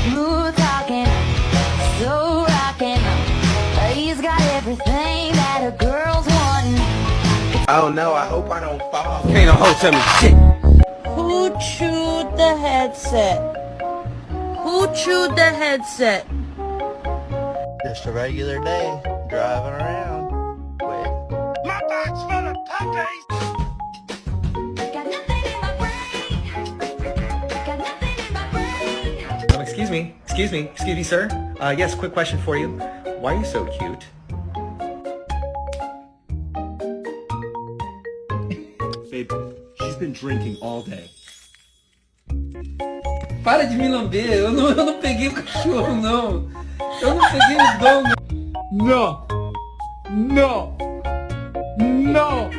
Smooth talking, so rocking. He's got everything that a girl's wanting. Oh no, I hope I don't fall. Can't no hoe tell me shit. Who chewed the headset? Who chewed the headset? Just a regular day, driving around with My bag's full of puppies. Got nothing in my brain. Got nothing in my brain. Excuse me, sir. Yes, quick question for you. Why are you so cute? Babe, she's been drinking all day. Para de me lamber, eu não peguei o cachorro, não. Eu não peguei o dono. No! No! No!